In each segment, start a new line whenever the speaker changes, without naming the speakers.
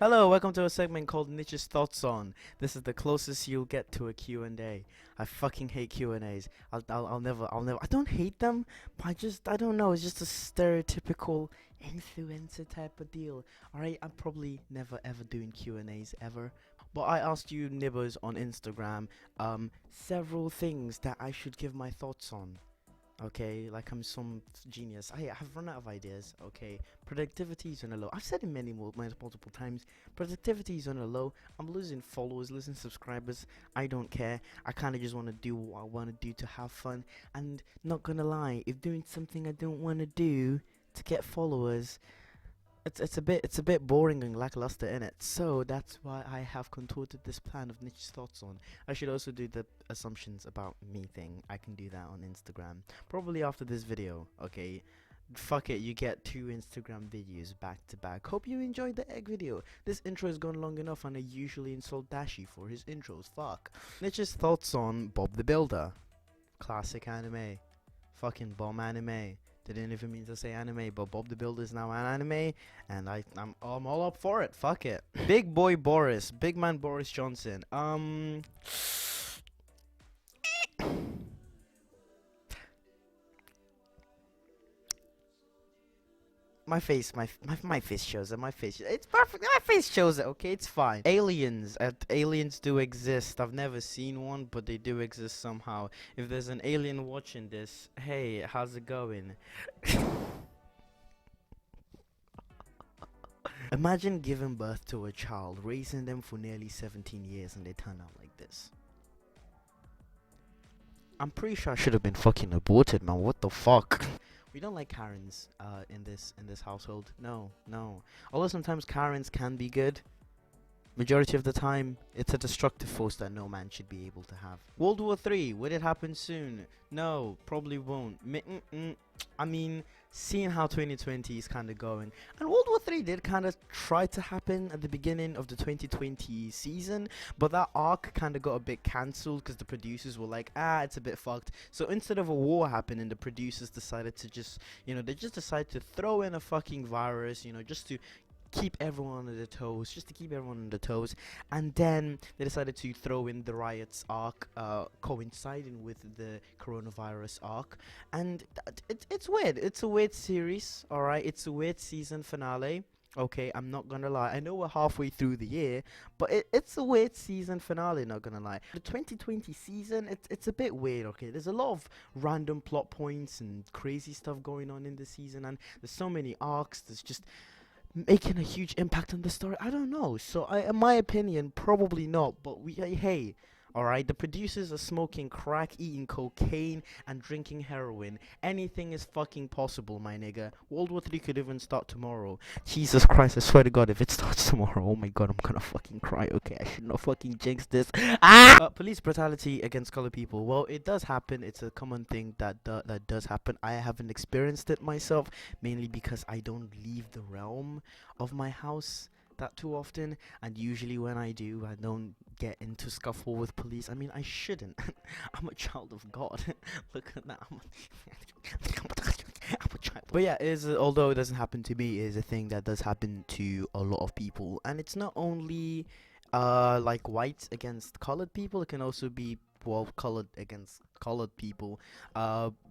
Hello, welcome to a segment called Nich's Thoughts On. This is the closest you'll get to a Q&A. I fucking hate Q&As. I'll never, I don't hate them, but I don't know, it's just a stereotypical influencer type of deal. Alright, I'm probably never ever doing Q&As ever. But I asked you nibbers on Instagram, several things that I should give my thoughts on. Okay, like I'm some genius. I have run out of ideas. Okay, productivity is on a low. I've said it multiple times. Productivity is on a low. I'm losing followers, losing subscribers. I don't care. I kind of just want to do what I want to do to have fun. And not gonna lie, if doing something I don't want to do to get followers, it's a bit boring and lackluster in it. So that's why I have contorted this plan of Niche's thoughts on. I should also do the assumptions about me thing. I can do that on Instagram probably after this video. Okay, fuck it, you get 2 Instagram videos back to back. Hope you enjoyed the egg video. This intro has gone long enough and I usually insult Dashi for his intros. Fuck. Niche's thoughts on Bob the Builder. Classic anime. Fucking bomb anime. Didn't even mean to say anime, but Bob the Builder is now an anime, and I'm all up for it. Fuck it. Big boy Boris, big man Boris Johnson. My face shows it. My face. It's perfect. My face shows it. Okay, it's fine. Aliens. Aliens do exist. I've never seen one, but they do exist somehow. If there's an alien watching this, hey, how's it going? Imagine giving birth to a child, raising them for nearly 17 years, and they turn out like this. I'm pretty sure I should have been fucking aborted, man. What the fuck? We don't like Karens in this household. No, no. Although sometimes Karens can be good, majority of the time it's a destructive force that no man should be able to have. World War 3, will it happen soon? No, probably won't. I mean, seeing how 2020 is kind of going, and World War 3 did kind of try to happen at the beginning of the 2020 season, but that arc kind of got a bit cancelled because the producers were like, it's a bit fucked. So instead of a war happening, the producers decided to just, they just decided to throw in a fucking virus, just to keep everyone on their toes, and then they decided to throw in the riots arc, coinciding with the coronavirus arc, and it's weird. It's a weird series, alright. It's a weird season finale. Okay, I'm not gonna lie. I know we're halfway through the year, but it's a weird season finale, not gonna lie. The 2020 season, it's a bit weird, okay? There's a lot of random plot points and crazy stuff going on in the season, and there's so many arcs. There's just making a huge impact on the story. I don't know. So in my opinion, probably not. But hey, alright, the producers are smoking crack, eating cocaine, and drinking heroin. Anything is fucking possible, my nigga. World War 3 could even start tomorrow. Jesus Christ, I swear to God, if it starts tomorrow, oh my God, I'm gonna fucking cry. Okay, I should not fucking jinx this. Police brutality against colored people. Well, it does happen. It's a common thing that does happen. I haven't experienced it myself, mainly because I don't leave the realm of my house that too often, and usually when I do, I don't get into scuffle with police. I mean, I shouldn't. I'm a child of God. Look at that. I'm a child. But yeah, although it doesn't happen to me, it is a thing that does happen to a lot of people, and it's not only like whites against colored people. It can also be colored against colored people.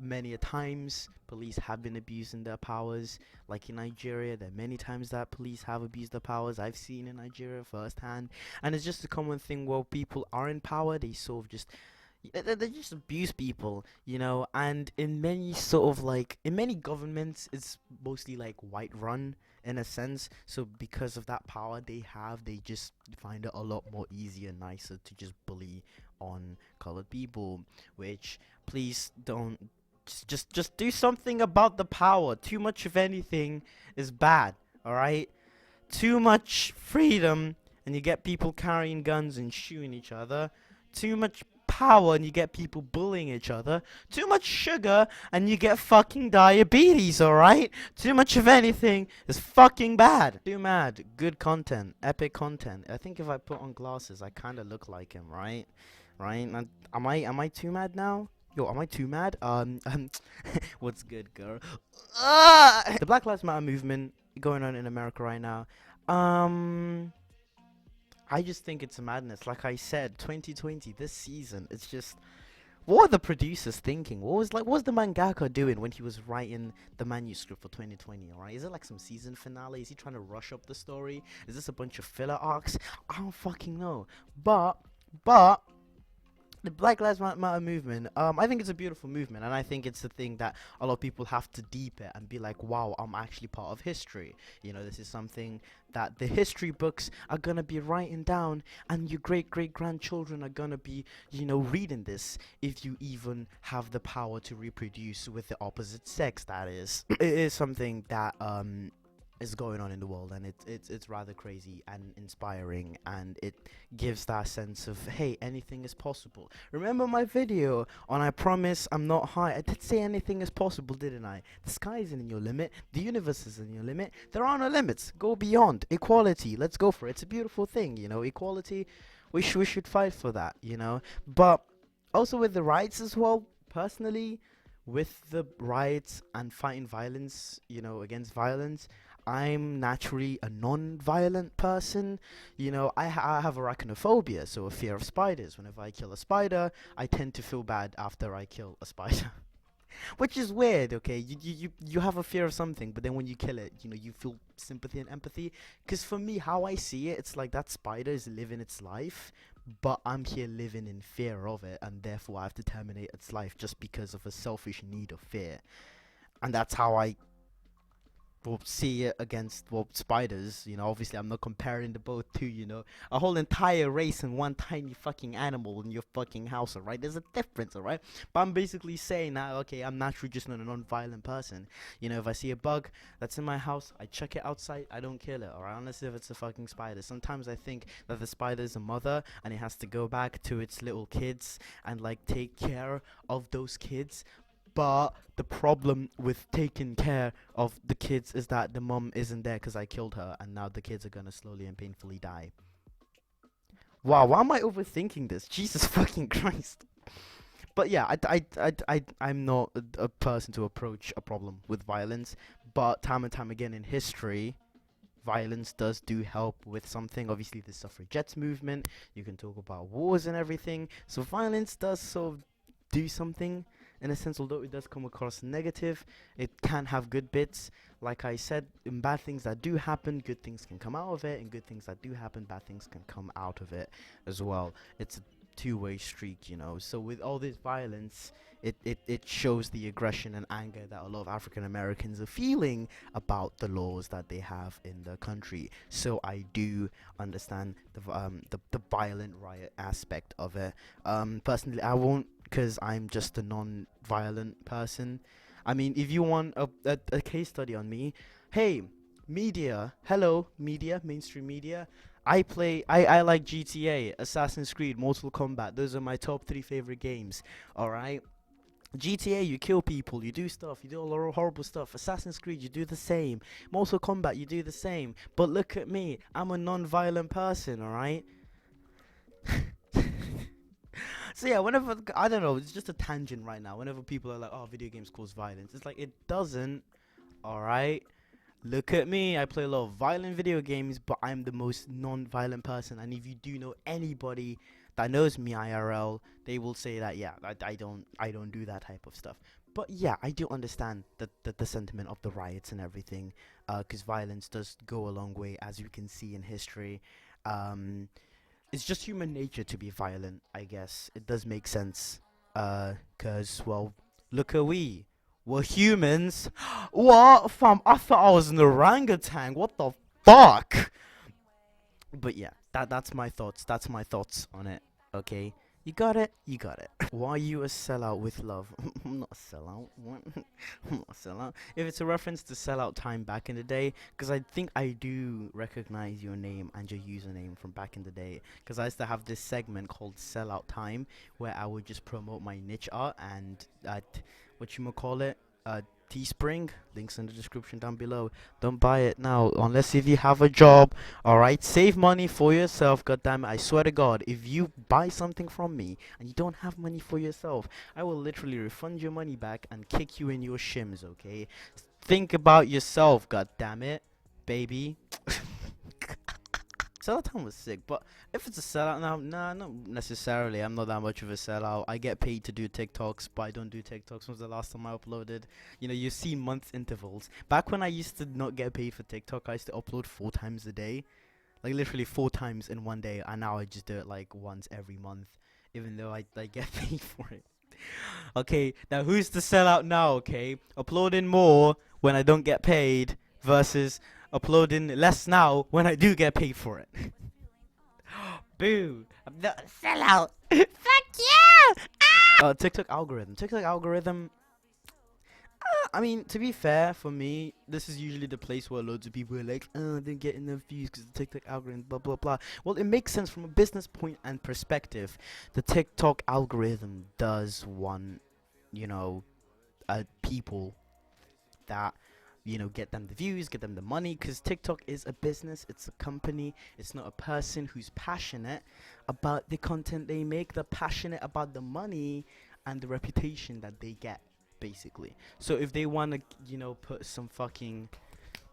Many a times police have been abusing their powers, like in Nigeria. There are many times that police have abused their powers. I've seen in Nigeria firsthand, and it's just a common thing where people are in power, they sort of just they just abuse people, and in many governments, it's mostly like white run in a sense. So because of that power they have, they just find it a lot more easier and nicer to just bully on colored people, which please don't. Just do something about the power. Too much of anything is bad, alright? Too much freedom and you get people carrying guns and shooting each other. Too much power and you get people bullying each other. Too much sugar and you get fucking diabetes, alright? Too much of anything is fucking bad. Too mad. Good content. Epic content. I think if I put on glasses, I kind of look like him, right? Right? Am I too mad now? Yo, am I too mad? What's good, girl? The Black Lives Matter movement going on in America right now. I just think it's madness. Like I said, 2020, this season, it's just what are the producers thinking? What was the mangaka doing when he was writing the manuscript for 2020? All right, is it like some season finale? Is he trying to rush up the story? Is this a bunch of filler arcs? I don't fucking know. But the Black Lives Matter movement, I think it's a beautiful movement, and I think it's a thing that a lot of people have to deep it and be like, wow, I'm actually part of history. You know, this is something that the history books are gonna be writing down, and your great great grandchildren are gonna be, you know, reading this if you even have the power to reproduce with the opposite sex. That is, it is something that is going on in the world, and it's rather crazy and inspiring, and it gives that sense of, hey, anything is possible. Remember my video on I promise I'm not high? I did say anything is possible, didn't I? The sky isn't in your limit, the universe isn't your limit, there are no limits. Go beyond. Equality, let's go for it. It's a beautiful thing, you know. Equality, we should fight for that, you know. But also with the rights as well, personally, with the riots and fighting violence, you know, against violence, I'm naturally a non-violent person. You know, I have arachnophobia, so a fear of spiders. Whenever I kill a spider, I tend to feel bad after I kill a spider. Which is weird, okay? You have a fear of something, but then when you kill it, you know, you feel sympathy and empathy. Because for me, how I see it, it's like that spider is living its life, but I'm here living in fear of it, and therefore I have to terminate its life just because of a selfish need of fear. And that's how I will see it against, well, spiders. You know, obviously I'm not comparing the both to, you know, a whole entire race and one tiny fucking animal in your fucking house, alright? There's a difference, alright? But I'm basically saying that, okay, I'm naturally just not a non-violent person. You know, if I see a bug that's in my house, I chuck it outside, I don't kill it, alright? Unless if it's a fucking spider. Sometimes I think that the spider is a mother and it has to go back to its little kids and like take care of those kids. But the problem with taking care of the kids is that the mom isn't there because I killed her, and now the kids are gonna slowly and painfully die. Wow, why am I overthinking this? Jesus fucking Christ. But yeah, I'm not a person to approach a problem with violence, but time and time again in history, violence does do help with something. Obviously, the suffragettes movement, you can talk about wars and everything, so violence does sort of do something in a sense. Although it does come across negative, it can have good bits. Like I said, in bad things that do happen, good things can come out of it, and good things that do happen, bad things can come out of it as well. It's a two-way streak, you know. So with all this violence, it shows the aggression and anger that a lot of African Americans are feeling about the laws that they have in the country. So I do understand the violent riot aspect of it. Personally, I won't, because I'm just a non-violent person. I mean, if you want a case study on me, hey, media, hello, media, mainstream media. I like GTA, Assassin's Creed, Mortal Kombat. Those are my top 3 favorite games. Alright? GTA, you kill people, you do stuff, you do a lot of horrible stuff. Assassin's Creed, you do the same. Mortal Kombat, you do the same. But look at me, I'm a non-violent person, alright? So yeah, whenever, I don't know, it's just a tangent right now. Whenever people are like, oh, video games cause violence, it's like, it doesn't, alright? Look at me, I play a lot of violent video games, but I'm the most non-violent person. And if you do know anybody that knows me IRL, they will say that, yeah, I don't do that type of stuff. But yeah, I do understand the sentiment of the riots and everything, because violence does go a long way, as you can see in history. It's just human nature to be violent, I guess. It does make sense, because, well, look at we're humans. What, fam? I thought I was an orangutan. What the fuck? But yeah, that's my thoughts. That's my thoughts on it. Okay, you got it. You got it. Why are you a sellout with love? I'm not a sellout. What? I'm not a sellout. If it's a reference to sellout time back in the day, because I think I do recognize your name and your username from back in the day. Because I used to have this segment called Sellout Time, where I would just promote my niche art and what you call it, Teespring. Links in the description down below. Don't buy it now unless if you have a job. All right, save money for yourself. God damn it! I swear to God, if you buy something from me and you don't have money for yourself, I will literally refund your money back and kick you in your shims. Okay, think about yourself. God damn it, baby. Sellout Town was sick, but if it's a sellout now, nah, not necessarily. I'm not that much of a sellout. I get paid to do TikToks, but I don't do TikToks. When was the last time I uploaded? You know, you see month intervals. Back when I used to not get paid for TikTok, I used to upload 4 times a day, like literally 4 times in one day. And now I just do it like once every month, even though I get paid for it. Okay, now who's the sellout now? Okay, uploading more when I don't get paid versus uploading less now when I do get paid for it. Boo! I'm not a sellout. Fuck you! TikTok algorithm. TikTok algorithm. I mean, to be fair, for me, this is usually the place where loads of people are like, "Oh, I didn't get enough views because the TikTok algorithm, blah blah blah." Well, it makes sense from a business point and perspective. The TikTok algorithm does want, you know, people that, you know, get them the views, get them the money, because TikTok is a business, it's a company, it's not a person who's passionate about the content they make. They're passionate about the money and the reputation that they get, basically. So if they want to, you know, put some fucking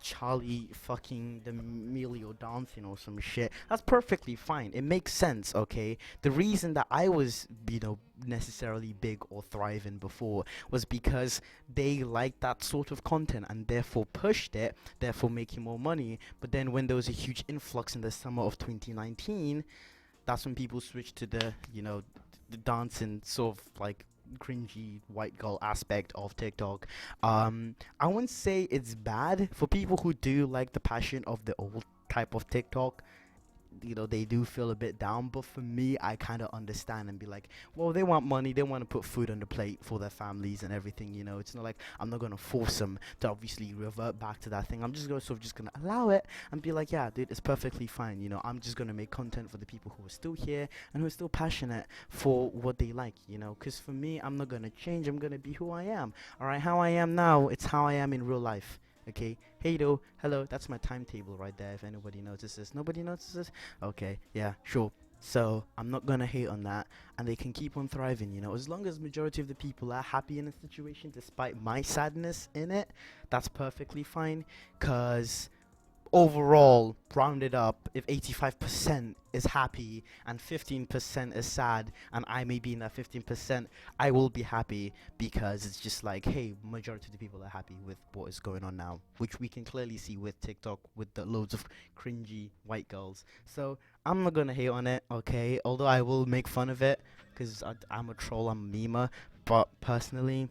Charlie fucking D'Amelio dancing or some shit, that's perfectly fine. It makes sense, okay? The reason that I was, you know, necessarily big or thriving before was because they liked that sort of content and therefore pushed it, therefore making more money. But then when there was a huge influx in the summer of 2019, that's when people switched to the, you know, the dancing sort of like cringy white girl aspect of TikTok. I wouldn't say it's bad for people who do like the passion of the old type of TikTok. You know, they do feel a bit down, but for me, I kind of understand and be like, well, they want money, they want to put food on the plate for their families and everything. You know, it's not like I'm not gonna force them to obviously revert back to that thing. I'm just gonna sort of just gonna allow it and be like, yeah, dude, it's perfectly fine. You know, I'm just gonna make content for the people who are still here and who are still passionate for what they like. You know, because for me, I'm not gonna change. I'm gonna be who I am. All right, how I am now, it's how I am in real life. Okay, hey though, hello, that's my timetable right there. If anybody notices, nobody notices. Okay, yeah, sure. So I'm not gonna hate on that, and they can keep on thriving. You know, as long as majority of the people are happy in a situation, despite my sadness in it, that's perfectly fine. Cause overall, rounded up, if 85% is happy and 15% is sad, and I may be in that 15%, I will be happy because it's just like, hey, majority of the people are happy with what is going on now, which we can clearly see with TikTok with the loads of cringy white girls. So I'm not gonna hate on it, okay? Although I will make fun of it because I'm a troll, I'm a memer, but personally,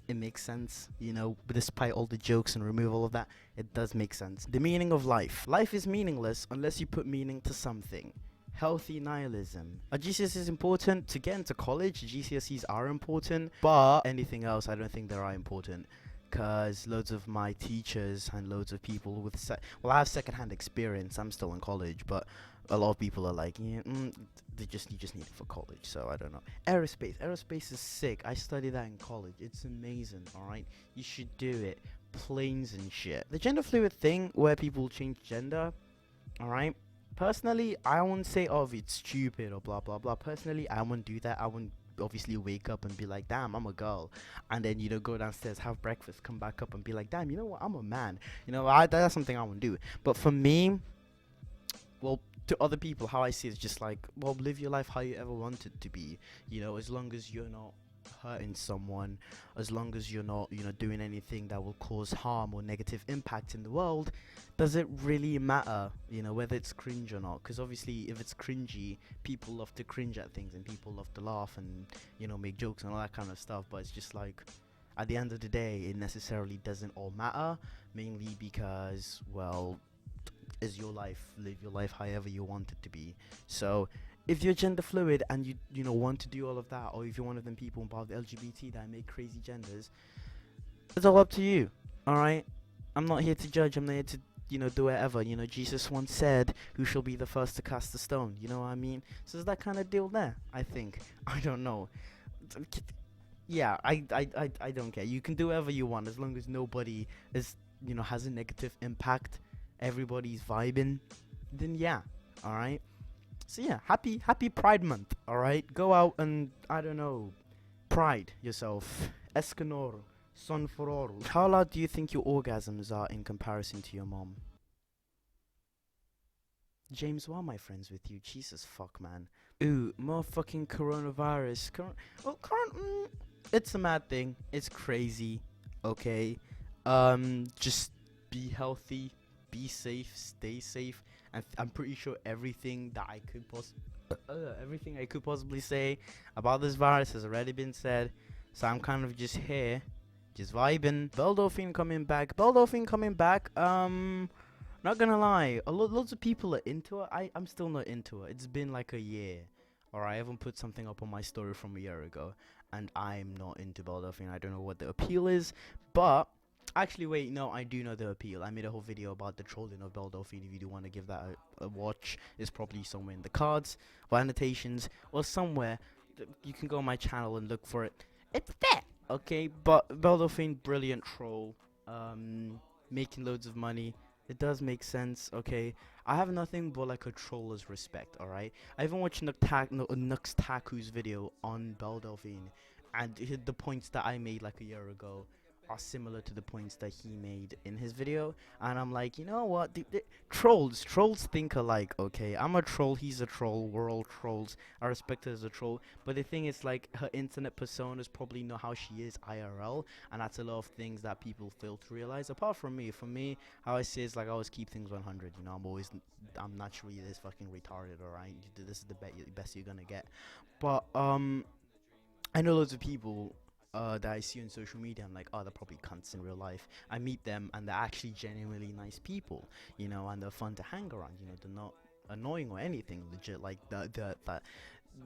it makes sense, you know, despite all the jokes and remove all of that, it does make sense. The meaning of life. Life is meaningless unless you put meaning to something. Healthy nihilism. A GCSE is important to get into college. GCSEs are important, but anything else, I don't think they are important. Because loads of my teachers and loads of people with well, I have secondhand experience. I'm still in college, but a lot of people are like, yeah, you just need it for college. So I don't know. Aerospace is sick. I studied that in college. It's amazing. All right, you should do it. Planes and shit. The gender fluid thing where people change gender. All right. Personally, I wouldn't say, oh, it's stupid or blah blah blah. Personally, I wouldn't do that. I wouldn't obviously wake up and be like, damn, I'm a girl, and then, you know, go downstairs, have breakfast, come back up and be like, damn, you know what, I'm a man. You know, that's something I wouldn't do. But for me, well, to other people, how I see it is just like, well, live your life how you ever want it to be. You know, as long as you're not hurting someone, as long as you're not, you know, doing anything that will cause harm or negative impact in the world, does it really matter, you know, whether it's cringe or not? Because obviously, if it's cringy, people love to cringe at things and people love to laugh and, you know, make jokes and all that kind of stuff. But it's just like, at the end of the day, it necessarily doesn't all matter, mainly because, well, is your life, live your life however you want it to be. So if you're gender fluid and you know, want to do all of that, or if you're one of them people involved the LGBT that make crazy genders, it's all up to you. All right, I'm not here to judge. I'm not here to, you know, do whatever. You know, Jesus once said, who shall be the first to cast a stone? You know what I mean? So it's that kind of deal there, I think. I don't know. Yeah, I don't care. You can do whatever you want as long as nobody is, you know, has a negative impact, everybody's vibing, then yeah, all right. So yeah, happy Pride Month, all right. Go out and, I don't know, pride yourself. Escanor, son furor. How loud do you think your orgasms are in comparison to your mom? James, why am I friends with you? Jesus fuck, man. Ooh, motherfucking coronavirus. It's a mad thing. It's crazy. Okay. Just be healthy, be safe, stay safe, and I'm pretty sure everything I could possibly say about this virus has already been said. So I'm kind of just here, just vibing. Beldolphin coming back. Beldolphin coming back. Not gonna lie, loads of people are into it. I'm still not into it. It's been like a year. Alright, I haven't put something up on my story from a year ago, and I'm not into Beldolphin. I don't know what the appeal is, but actually, wait, no, I do know the appeal. I made a whole video about the trolling of Beldolphin. If you do want to give that a watch, it's probably somewhere in the cards or annotations or somewhere. You can go on my channel and look for it. It's there, okay? But Beldolphin, brilliant troll, making loads of money. It does make sense, okay? I have nothing but like a troller's respect, alright? I even watched Nux Taku's video on Beldolphin, and the points that I made like a year ago are similar to the points that he made in his video, and I'm like, you know what, trolls think alike, okay? I'm a troll, he's a troll, we're all trolls. I respect her as a troll, but the thing is, like, her internet persona is probably not how she is IRL, and that's a lot of things that people fail to realize. Apart from me, for me, how I say is, like, I always keep things 100, you know? I'm naturally this fucking retarded, alright? This is the best you're gonna get. But I know loads of people that I see on social media. I'm like, oh, they're probably cunts in real life. I meet them, and they're actually genuinely nice people, you know, and they're fun to hang around. You know, they're not annoying or anything. Legit, like that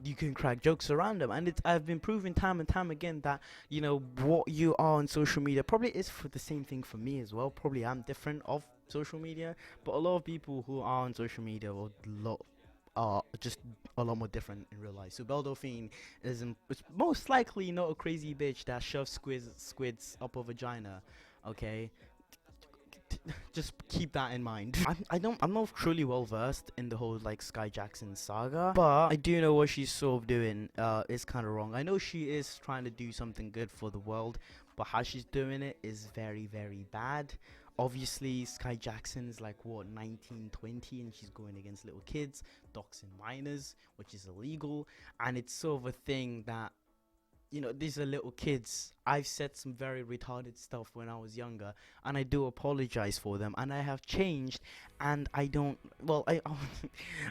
you can crack jokes around them, and I've been proving time and time again that, you know, what you are on social media probably is for the same thing for me as well. Probably I'm different of social media, but a lot of people who are on social media are just a lot more different in real life. So Beldolphin is most likely not a crazy bitch that shoves squids up her vagina. Okay, just keep that in mind. I'm not truly well versed in the whole like Sky Jackson saga, but I do know what she's sort of doing is kind of wrong. I know she is trying to do something good for the world, but how she's doing it is very, very bad. Obviously, Sky Jackson's like what, 19, 20, and she's going against little kids, doxing minors, which is illegal, and it's sort of a thing that, you know, these are little kids. I've said some very retarded stuff when I was younger, and I do apologize for them, and I have changed, and I don't, well,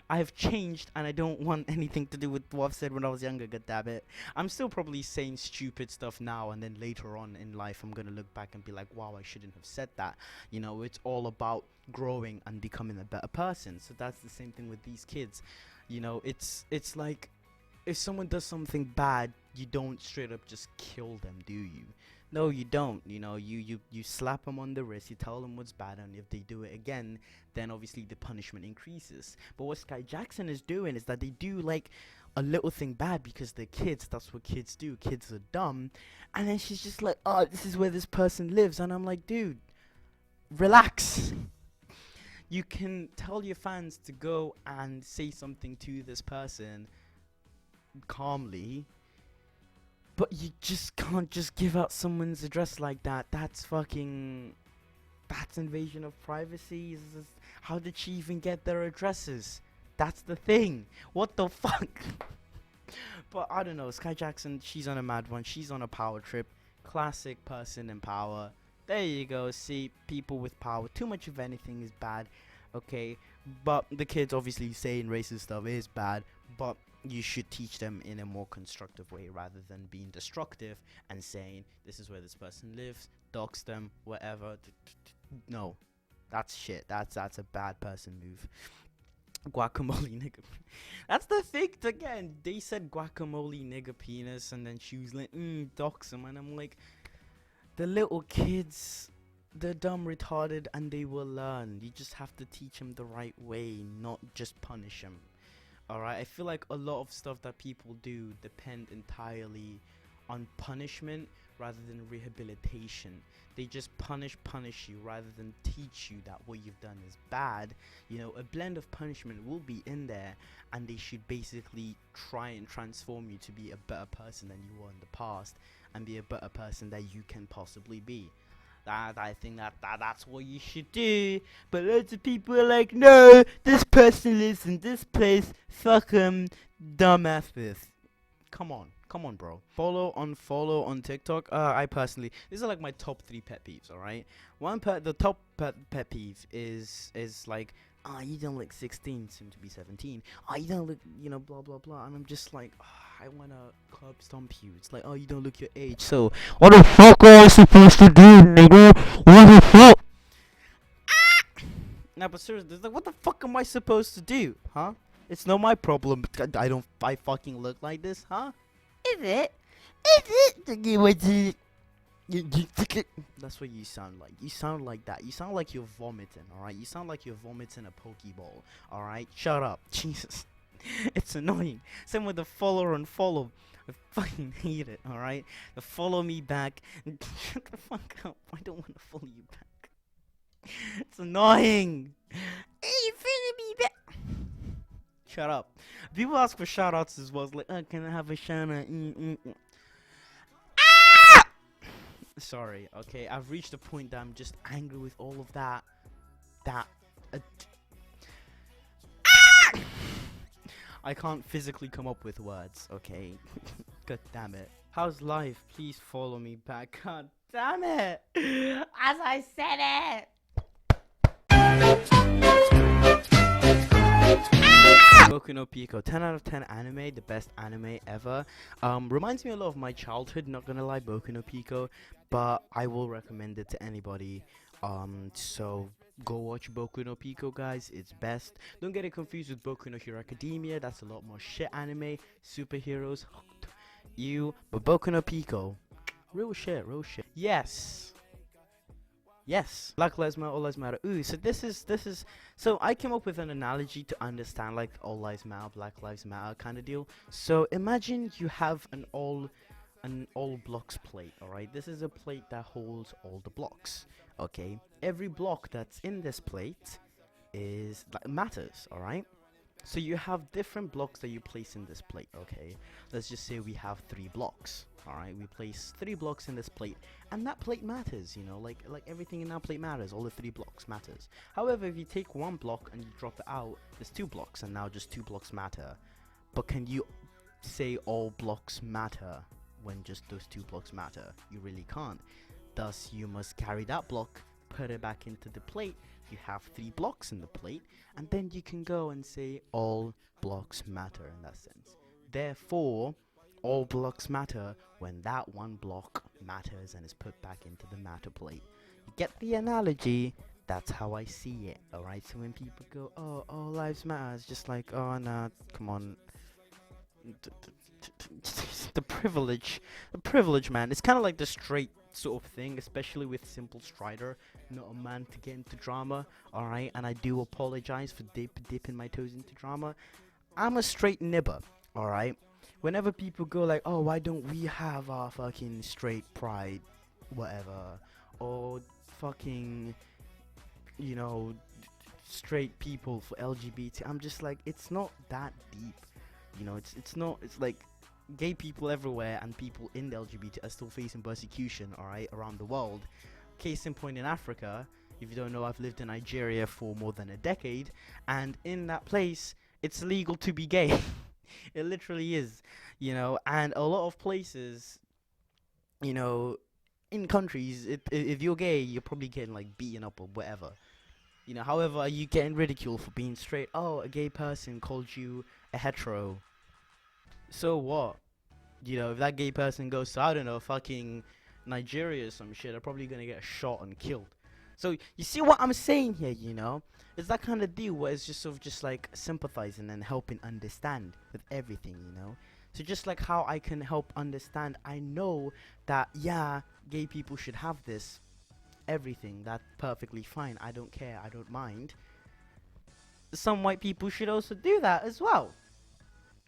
I've changed, and I don't want anything to do with what I've said when I was younger, goddammit. I'm still probably saying stupid stuff now, and then later on in life, I'm gonna look back and be like, wow, I shouldn't have said that. You know, it's all about growing and becoming a better person, so that's the same thing with these kids. You know, it's like, if someone does something bad, you don't straight up just kill them, do you? No, you don't. You know, you slap them on the wrist, you tell them what's bad, and if they do it again, then obviously the punishment increases. But what Sky Jackson is doing is that they do like a little thing bad because they're kids. That's what kids do. Kids are dumb. And then she's just like, oh, this is where this person lives. And I'm like, dude, relax. You can tell your fans to go and say something to this person calmly, but you just can't just give out someone's address like that. That's invasion of privacy. How did she even get their addresses? That's the thing. What the fuck? But I don't know, Sky Jackson, she's on a mad one. She's on a power trip. Classic person in power. There you go. See, people with power, too much of anything is bad. Okay, but the kids obviously saying racist stuff is bad, but you should teach them in a more constructive way rather than being destructive and saying this is where this person lives, dox them, whatever. No, that's shit. That's a bad person move. Guacamole nigga. That's the thing again. They said guacamole nigga penis, and then she was like, dox them, and I'm like, the little kids, they're dumb, retarded, and they will learn. You just have to teach them the right way, not just punish them. Alright, I feel like a lot of stuff that people do depend entirely on punishment rather than rehabilitation. They just punish you rather than teach you that what you've done is bad. You know, a blend of punishment will be in there, and they should basically try and transform you to be a better person than you were in the past, and be a better person that you can possibly be. That I think that's what you should do. But loads of people are like, no, this person lives in this place. Fuck 'em, dumbasses. Come on, bro. Follow, unfollow on TikTok. I personally, these are like my top 3 pet peeves. All right. The top pet peeve is like, you don't look 16, soon to be 17. You don't look, blah blah blah. And I'm just like, I wanna curb stomp you. It's like, you don't look your age. So what the fuck are I supposed to do, nigga? What the fuck? Nah, but seriously, like, what the fuck am I supposed to do, huh? It's not my problem. I fucking look like this, huh? Is it? That's what you sound like. You sound like that. You sound like you're vomiting, alright? You sound like you're vomiting a Pokeball, alright? Shut up. Jesus. It's annoying. Same with the follow and follow. I fucking hate it, alright? The follow me back. Shut the fuck up. I don't want to follow you back. It's annoying. Hey, you follow me back. Shut up. People ask for shout outs as well. It's like, can I have a shout out? Sorry, okay. I've reached a point that I'm just angry with all of that. I can't physically come up with words, okay? God damn it. How's life? Please follow me back. God damn it. As I said it. Boku no Pico, 10 out of 10 anime, the best anime ever. Reminds me a lot of my childhood, not gonna lie, Boku no Pico, but I will recommend it to anybody. So go watch Boku no Pico, guys. It's best. Don't get it confused with Boku no Hero Academia. That's a lot more shit anime, superheroes, but Boku no Pico, real shit. Yes, Black Lives Matter, All Lives Matter. Ooh, so this is. So I came up with an analogy to understand like All Lives Matter, Black Lives Matter kind of deal. So imagine you have an all blocks plate. All right, this is a plate that holds all the blocks. Okay, every block that's in this plate matters. All right. So you have different blocks that you place in this plate, okay? Let's just say we have 3 blocks, alright? We place 3 blocks in this plate, and that plate matters, like everything in that plate matters, all the 3 blocks matters. However, if you take 1 block and you drop it out, there's 2 blocks, and now just 2 blocks matter. But can you say all blocks matter when just those 2 blocks matter? You really can't. Thus, you must carry that block, put it back into the plate. You have 3 blocks in the plate, and then you can go and say all blocks matter in that sense. Therefore, all blocks matter when that 1 block matters and is put back into the matter plate. You get the analogy? That's how I see it, alright? So when people go, all lives matter, it's just like, nah, come on. The privilege, man. It's kind of like the straight sort of thing, especially with Simple Strider, not a man to get into drama, alright? And I do apologize for dipping my toes into drama. I'm a straight nibber, alright? Whenever people go like, why don't we have our fucking straight pride, whatever, or fucking, straight people for LGBT, I'm just like, it's not that deep, it's like, gay people everywhere and people in the LGBT are still facing persecution, alright, around the world. Case in point, in Africa, if you don't know, I've lived in Nigeria for more than a decade, and in that place, it's illegal to be gay. It literally is, and a lot of places, in countries, if you're gay, you're probably getting, like, beaten up or whatever. However, are you getting ridiculed for being straight? Oh, a gay person called you a hetero. So what? If that gay person goes to, I don't know, fucking Nigeria or some shit, they're probably gonna get shot and killed. So you see what I'm saying here, It's that kind of deal where it's just sort of just like sympathizing and helping understand with everything, So just like how I can help understand, I know that, yeah, gay people should have this, everything, that's perfectly fine. I don't care, I don't mind. Some white people should also do that as well.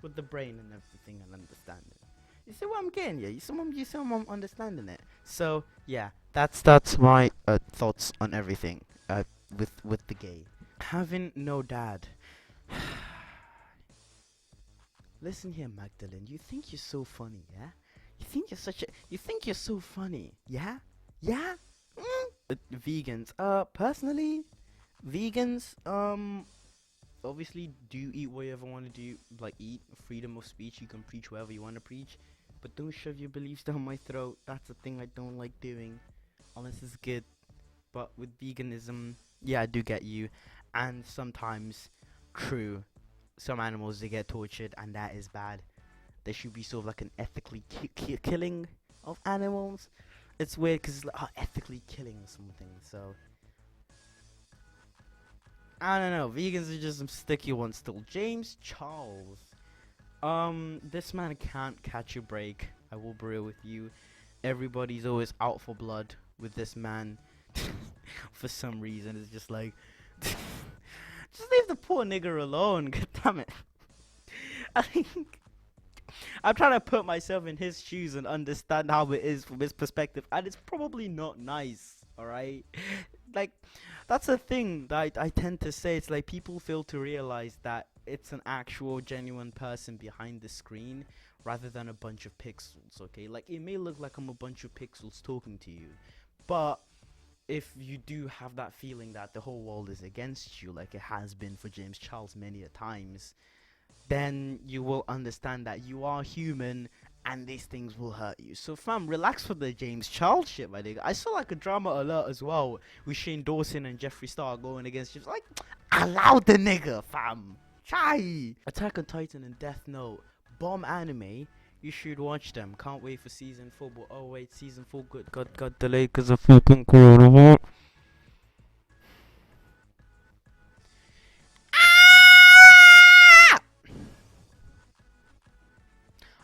With the brain and everything and understanding. You see what I'm getting? Yeah, you see what I'm understanding it. So yeah, that's my thoughts on everything. With the gay. Having no dad. Listen here, Magdalene. You think you're so funny, yeah? You think you're so funny, yeah? Yeah? Vegans. Personally, vegans. Obviously, do eat whatever you want to do. Like, eat. Freedom of speech. You can preach whatever you want to preach, but don't shove your beliefs down my throat. That's the thing I don't like doing, unless it's good. But with veganism, yeah, I do get you. And sometimes, true, some animals they get tortured, and that is bad. There should be sort of like an ethically killing of animals. It's weird because it's like ethically killing something. So I don't know. Vegans are just some sticky ones still. James Charles. This man can't catch a break. I will be real with you. Everybody's always out for blood with this man. For some reason, it's just like, just leave the poor nigger alone. God damn it. I think I'm trying to put myself in his shoes and understand how it is from his perspective, and it's probably not nice. All right, like that's the thing that I tend to say. It's like people fail to realize that it's an actual genuine person behind the screen rather than a bunch of pixels. Okay, like it may look like I'm a bunch of pixels talking to you, but if you do have that feeling that the whole world is against you, like it has been for James Charles many a times, then you will understand that you are human and these things will hurt you. So fam, relax for the James Charles shit, my nigga. I saw like a drama alert as well with Shane Dawson and Jeffree Star going against just like allow the nigga, fam. Chai. Attack on Titan and Death Note. Bomb anime. You should watch them. Can't wait for season 4, but oh wait, season 4 got delayed because of fucking coronavirus.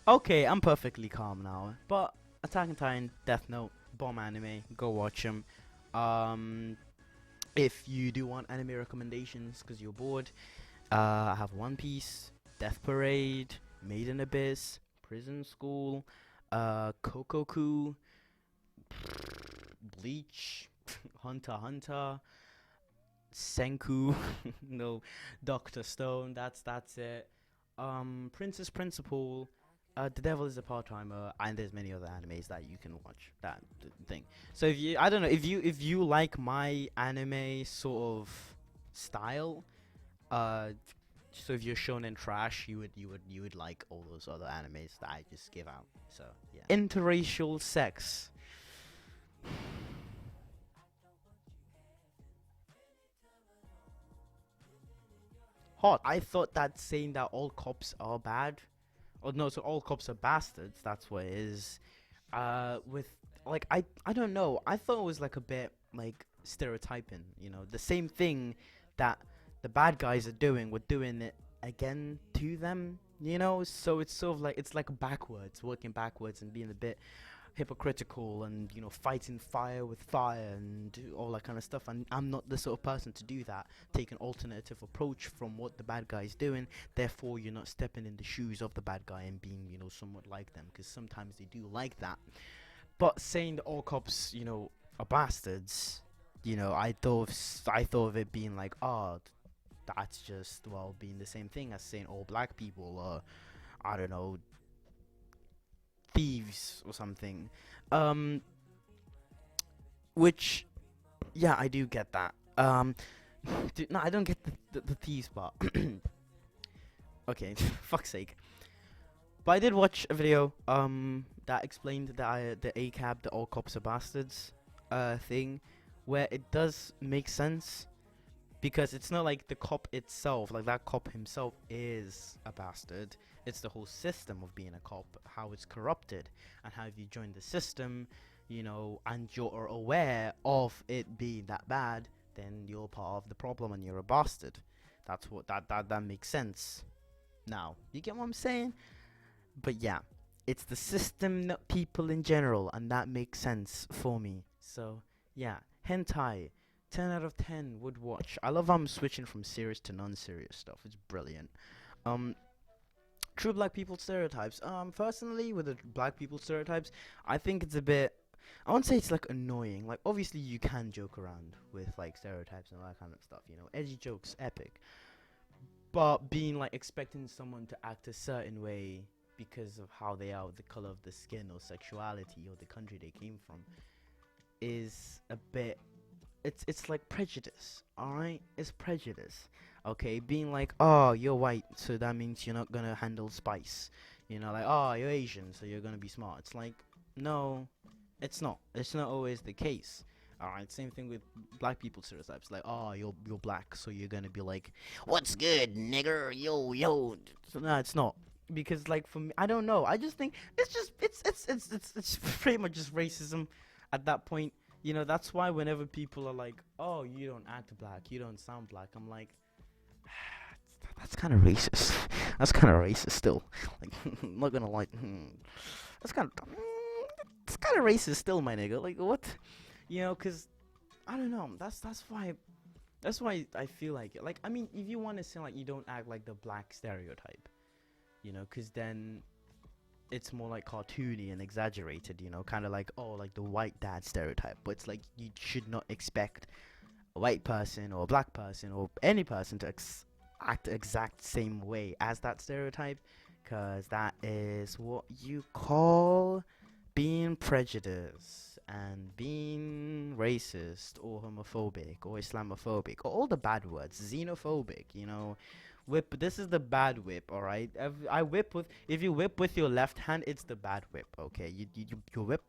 Okay, I'm perfectly calm now. But Attack on Titan, Death Note, bomb anime, go watch them. Um, if you do want anime recommendations because you're bored, I have One Piece, Death Parade, Made in Abyss, Prison School, Kokoku, Bleach, Hunter x Hunter, Senku, no, Doctor Stone. That's it. Princess Principal. The Devil is a Part-Timer, and there's many other animes that you can watch. That thing. So if you, I don't know, if you like my anime sort of style, so if you're shonen trash, you would like all those other animes that I just give out. So yeah. Interracial sex. Hot. I thought that saying that all cops are bad. Oh no, so all cops are bastards. That's what it is. With like I don't know. I thought it was like a bit like stereotyping. You know, the same thing that the bad guys are doing. We're doing it again to them. You know, so it's sort of like it's like backwards, working backwards and being a bit hypocritical and fighting fire with fire and all that kind of stuff. And I'm not the sort of person to do that. Take an alternative approach from what the bad guy is doing. Therefore, you're not stepping in the shoes of the bad guy and being somewhat like them, because sometimes they do like that. But saying that all cops are bastards, I thought of it being like, oh, that's just being the same thing as saying all black people are, I don't know, thieves or something. Um, which, yeah, I do get that. No, I don't get the thieves part. Okay, fuck's sake. But I did watch a video that explained the ACAB, the all cops are bastards thing, where it does make sense. Because it's not like the cop itself, like that cop himself is a bastard. It's the whole system of being a cop, how it's corrupted, and how if you join the system, and you're aware of it being that bad, then you're part of the problem and you're a bastard. That's what that makes sense. Now, you get what I'm saying? But yeah, it's the system, not people in general, and that makes sense for me. So yeah, hentai. 10 out of 10 would watch. I love how I'm switching from serious to non-serious stuff. It's brilliant. True black people stereotypes. Personally, with the black people stereotypes, I think it's a bit. I won't say it's like annoying. Like obviously you can joke around with like stereotypes and all that kind of stuff. Edgy jokes, epic. But being like expecting someone to act a certain way because of how they are, the color of the skin, or sexuality, or the country they came from, is a bit, it's like prejudice, all right? It's prejudice. Okay, being like, oh, you're white, so that means you're not gonna handle spice. You know, like, oh, you're Asian, so you're gonna be smart. It's like, no, it's not. It's not always the case. All right, same thing with black people stereotypes. Like, oh, you're black, so you're gonna be like, what's good, nigger? Yo, yo. So no, it's not. Because like for me, I don't know. I just think it's just it's pretty much just racism at that point. You know, that's why whenever people are like, oh, you don't act black, you don't sound black, I'm like, that's kind of racist. That's kind of racist still. Like, I'm not gonna lie. That's kind of, it's kind of racist still, my nigga. Like, what? You know, cause I don't know. That's why I feel like it. Like, I mean, if you want to say like you don't act like the black stereotype, you know, cause then it's more like cartoony and exaggerated. You know, kind of like, oh, like the white dad stereotype. But it's like you should not expect a white person or a black person or any person to act the exact same way as that stereotype, because that is what you call being prejudiced and being racist or homophobic or Islamophobic or all the bad words, xenophobic, you know. Whip, this is the bad whip, all right? I whip with, if you whip with your left hand, it's the bad whip, okay? You whip,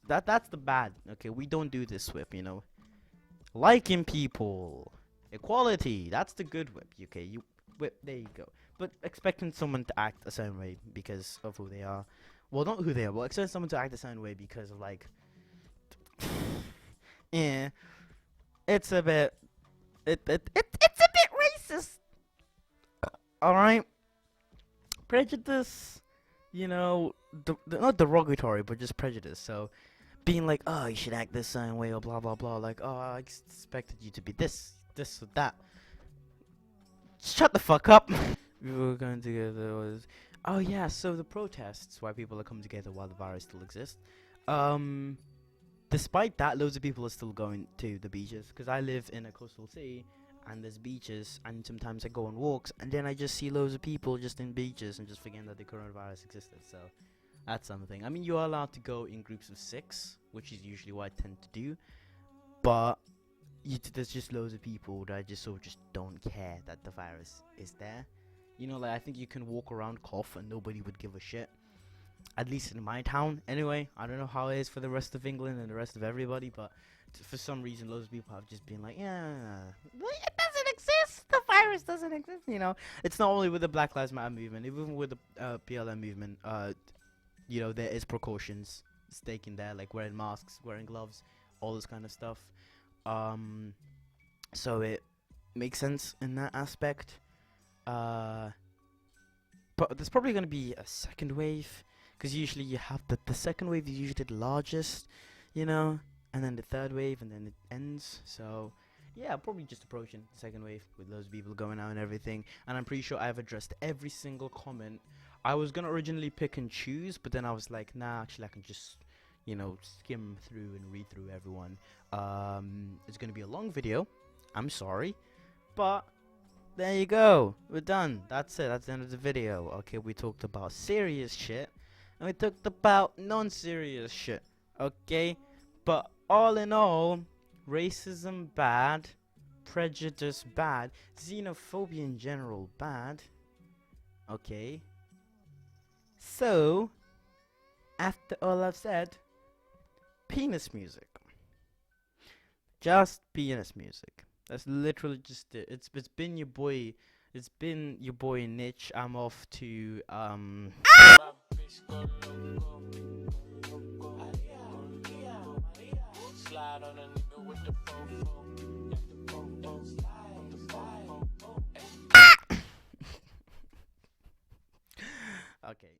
that's the bad, okay? We don't do this whip, you know. Liking people, equality, that's the good whip, okay? You whip, there you go. But expecting someone to act a certain way because of who they are, well, not who they are, but expecting someone to act a certain way because of like, yeah, it's a bit, it's a bit racist. All right, prejudice, you know, not derogatory, but just prejudice. So, being like, oh, you should act this certain way or blah blah blah. Like, oh, I expected you to be this or that. Shut the fuck up. We were going together was, oh yeah. So the protests why people are coming together while the virus still exists. Despite that, loads of people are still going to the beaches because I live in a coastal city. And there's beaches, and sometimes I go on walks, and then I just see loads of people just in beaches and just forgetting that the coronavirus existed. So that's something. I mean, you are allowed to go in groups of 6, which is usually what I tend to do, but there's just loads of people that just don't care that the virus is there. You know, like I think you can walk around, cough, and nobody would give a shit. At least in my town, anyway. I don't know how it is for the rest of England and the rest of everybody, but for some reason, loads of people have just been like, yeah, it doesn't exist. The virus doesn't exist. You know, it's not only with the Black Lives Matter movement, even with the BLM movement. You know, there is precautions taken there, like wearing masks, wearing gloves, all this kind of stuff. So it makes sense in that aspect. But there's probably gonna be a second wave, because usually you have the second wave is usually the largest, you know. And then the third wave, and then it ends. So, yeah, probably just approaching the second wave with loads of people going out and everything. And I'm pretty sure I've addressed every single comment. I was gonna originally pick and choose, but then I was like, nah, actually I can just, you know, skim through and read through everyone. It's gonna be a long video. I'm sorry, but there you go. We're done. That's it. That's the end of the video. Okay, we talked about serious shit, and we talked about non-serious shit. Okay, but all in all, racism bad, prejudice bad, xenophobia in general bad. Okay. So, after all I've said, penis music. Just penis music. That's literally just it. It's been your boy. It's been your boy Nich. I'm off to slide on a nigga with the okay.